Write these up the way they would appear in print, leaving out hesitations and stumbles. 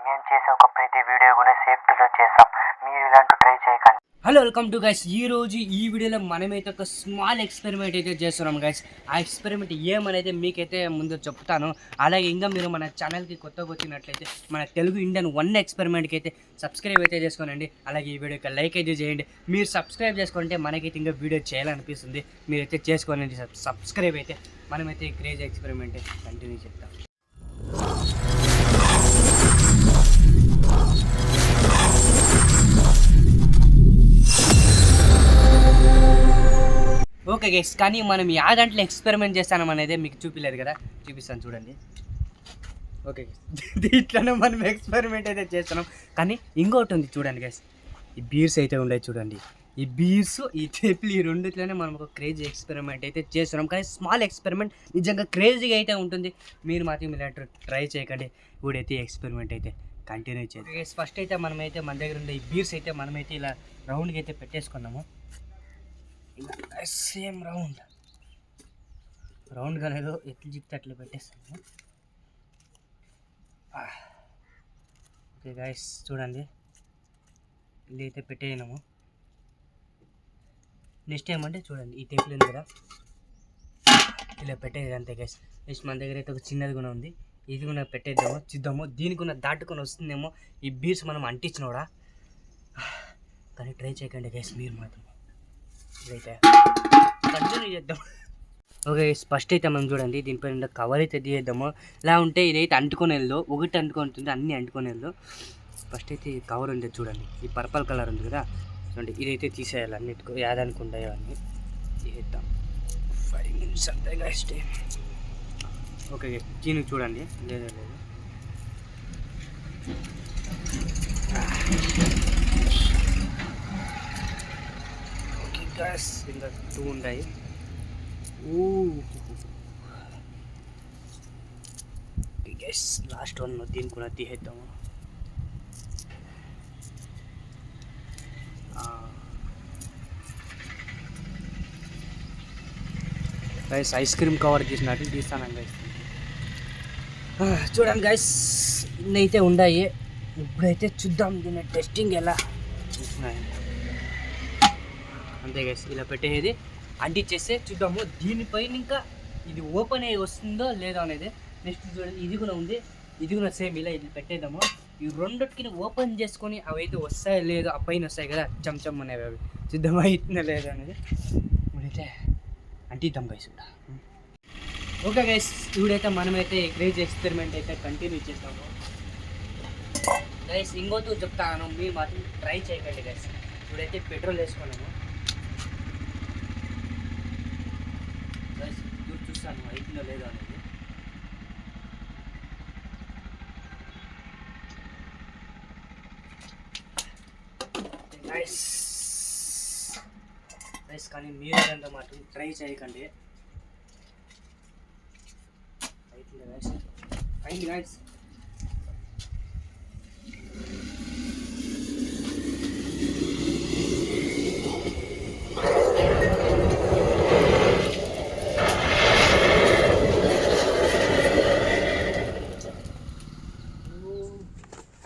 మేము చేసే ఒక ప్రతి వీడియో కూడా సేఫ్టీలో చేస్తాం. మీరు ఇలాంటి ట్రై చేయకండి. Hello welcome to guys. ఈరోజు ఈ వీడియోలో మనమైతే ఒక స్మాల్ ఎక్స్పెరిమెంట్ అయితే చేస్తున్నాం గైస్. ఆ ఎక్స్పెరిమెంట్ ఏమనైతే మీకైతే ముందు చెప్తాను. అలాగే ఇంకా మీరు మన ఛానల్కి కొత్తగా వచ్చినట్లయితే మన తెలుగు ఇండియన్ 1 ఎక్స్పెరిమెంట్కి అయితే సబ్స్క్రైబ్ అయితే చేసుకోనండి. అలాగే ఈ వీడియోకి లైక్ అయితే చేయండి. మీరు సబ్స్క్రైబ్ చేసుకుంటే మనకైతే ఇంకా వీడియో చేయాలనిపిస్తుంది. మీరైతే చేసుకోనండి సబ్స్క్రైబ్ అయితే. మనమైతే క్రేజీ ఎక్స్పెరిమెంట్ కంటిన్యూ చేద్దాం. ఓకే గైస్, కానీ మనం యా దాంట్లో ఎక్స్పెరిమెంట్ చేస్తాం అనేది మీకు చూపించలేదు కదా, చూపిస్తాను చూడండి. ఓకే గైస్, దీంట్లోనే మనం ఎక్స్పెరిమెంట్ అయితే చేస్తున్నాం. కానీ ఇంకోటి ఉంది చూడండి గైస్, ఈ బీర్స్ అయితే ఉన్నాయి చూడండి. ఈ బీర్స్ ఈ టేపులు ఈ రెండిట్లోనే మనం ఒక క్రేజీ ఎక్స్పెరిమెంట్ అయితే చేస్తున్నాం. కానీ స్మాల్ ఎక్స్పెరిమెంట్ నిజంగా క్రేజీగా అయితే ఉంటుంది. మీరు మాత్రం ఇలాంటి ట్రై చేయకండి. ఇప్పుడైతే ఎక్స్పెరిమెంట్ అయితే కంటిన్యూ చేద్దాం గైస్. ఫస్ట్ అయితే మనమైతే మన దగ్గర ఉండే ఈ బీర్స్ అయితే మనమైతే ఇలా రౌండ్కి అయితే పెట్టేసుకున్నాము. సేమ్ రౌండ్గా లేదో ఎట్లు చెప్తే అట్లా పెట్టేస్తాము. ఓకే గైస్, చూడండి ఇది అయితే పెట్టేయనాము. నెక్స్ట్ ఏమంటే చూడండి, ఈ టేపులు ఉంది కదా, ఇలా పెట్టేది అంతే గైస్. నెక్స్ట్ మన దగ్గర అయితే ఒక చిన్నది కూడా ఉంది, ఇది కూడా పెట్టేద్దాము. చూద్దాము దీనికి కూడా దాటుకొని వస్తుందేమో ఈ బీర్స్ మనం అంటించిన కూడా. కానీ ట్రై చేయకండి గైస్ మీరు మాత్రం. ఇదైతే కంటిన్యూ చేద్దాం. ఓకే, ఫస్ట్ అయితే మనం చూడండి దీనిపైన కవర్ అయితే తీయేద్దాము. ఇలా ఉంటే ఇదైతే అంటుకొని వెళ్దు, ఒకటి అంటుకుంటుంది, అన్నీ అంటుకొని వెళ్దు. ఫస్ట్ అయితే ఈ కవర్ ఉంది చూడండి, ఈ పర్పల్ కలర్ ఉంది కదా, చూడండి ఇదైతే తీసేయాలి. అన్నిటికో యాదానికి ఉంటాయో అన్నీ తీసేద్దాం. 5 minutes అంతే గైస్ టైం. ఓకే, దీనికి చూడండి లేదు ఇంకా 2 ఉన్నాయి. గైస్ లాస్ట్ వన్, దీన్ని కూడా తీసేద్దాము. గైస్ ఐస్ క్రీమ్ కవర్ తీసినట్టు తీస్తాను గైస్. చూడండి గైస్, ఇన్నైతే ఉన్నాయి. ఇప్పుడైతే చూద్దాం దీన్ని టెస్టింగ్ ఎలా చూస్తున్నాయి. అంతే గైస్, ఇలా పెట్టేది అంటించేస్తే చూద్దాము దీనిపైన ఇంకా ఇది ఓపెన్ అయ్యి వస్తుందో లేదో అనేది. నెక్స్ట్ చూడండి ఇది కూడా ఉంది, ఇది కూడా సేమ్ ఇలా ఇది పెట్టేద్దాము. ఈ రెండుకి ఓపెన్ చేసుకొని అవి అయితే వస్తాయో లేదో, ఆ పైన వస్తాయి కదా చంచం అనేవి, అవి చూద్దామా అవుతుందో లేదో అనేది. ఇప్పుడైతే అంటిద్దాం గైస్ కూడా. ఓకే గైస్, ఇప్పుడైతే మనమైతే క్రేజీ ఎక్స్పెరిమెంట్ అయితే కంటిన్యూ చేస్తాము గైస్. ఇంకోతో చెప్తాను, మీరు మాత్రం ట్రై చేయకండి గైస్. ఇప్పుడైతే పెట్రోల్ వేసుకున్నాము. చూస్తాను అవుతుందో లేదో అనేది. గైస్ కానీ మీరు అంత మాత్రం ట్రై చేయకండి. అవుతుందా గైస్? అయింది గైస్.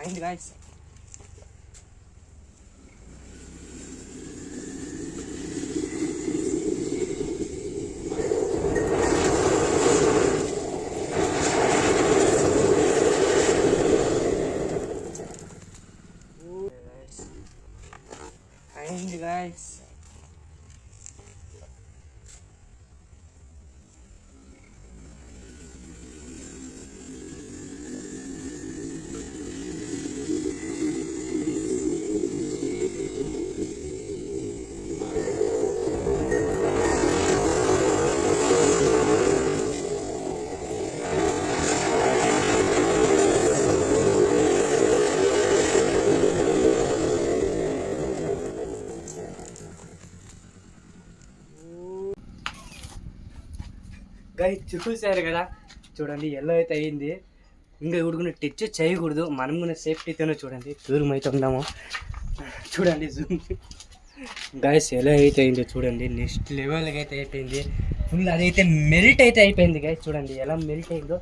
అయింది గైస్. అయింది గైస్. గైస్ చూసారు కదా, చూడండి ఎల్లో అయితే అయ్యింది. ఇంకా ఇప్పుడు కూడా టచ్ చేయకూడదు, మనం కూడా సేఫ్టీతోనే చూడండి దూరం అయితే ఉన్నాము. చూడండి జూమ్ గైస్ ఎలా అయితే అయిందో చూడండి, నెక్స్ట్ లెవెల్కి అయితే అయిపోయింది ఫుల్. అదైతే మెల్ట్ అయితే అయిపోయింది గైస్, చూడండి ఎలా మెల్ట్ అయిందో.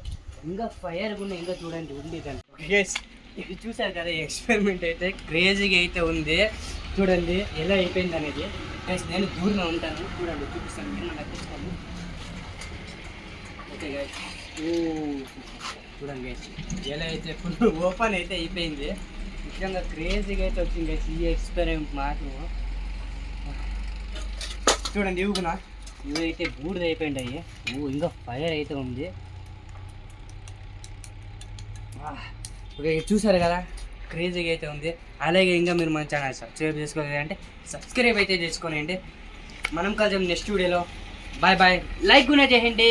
ఇంకా ఫైర్ కూడా ఇంకా చూడండి ఉంది దాన్ని. గైస్ ఇది చూసారు కదా ఎక్స్పెరిమెంట్ అయితే క్రేజీగా అయితే ఉంది. చూడండి ఎలా అయిపోయింది అనేది. గైస్ నేను దూరంగా ఉంటాను, చూడండి చూపిస్తాను, నేను నటిస్తాను. ఓకే గైస్, చూడండి గైస్ ఎలా అయితే ఫుల్ ఓపెన్ అయితే అయిపోయింది. నిజంగా క్రేజీగా అయితే వచ్చింది గైస్ ఈ ఎక్స్పెరిమెంట్ మాత్రం. చూడండి ఇవైతే బూడిద అయిపోయింటాయి. ఇంకా ఫైర్ అయితే ఉంది. ఓకే చూసారు కదా క్రేజీగా అయితే ఉంది. అలాగే ఇంకా మీరు మన ఛానల్ సబ్స్క్రైబ్ చేసుకోవాలి అంటే సబ్స్క్రైబ్ అయితే చేసుకోనండి. మనం కలిసి నెక్స్ట్ వీడియోలో బాయ్ బాయ్. లైక్ కూడా చేయండి.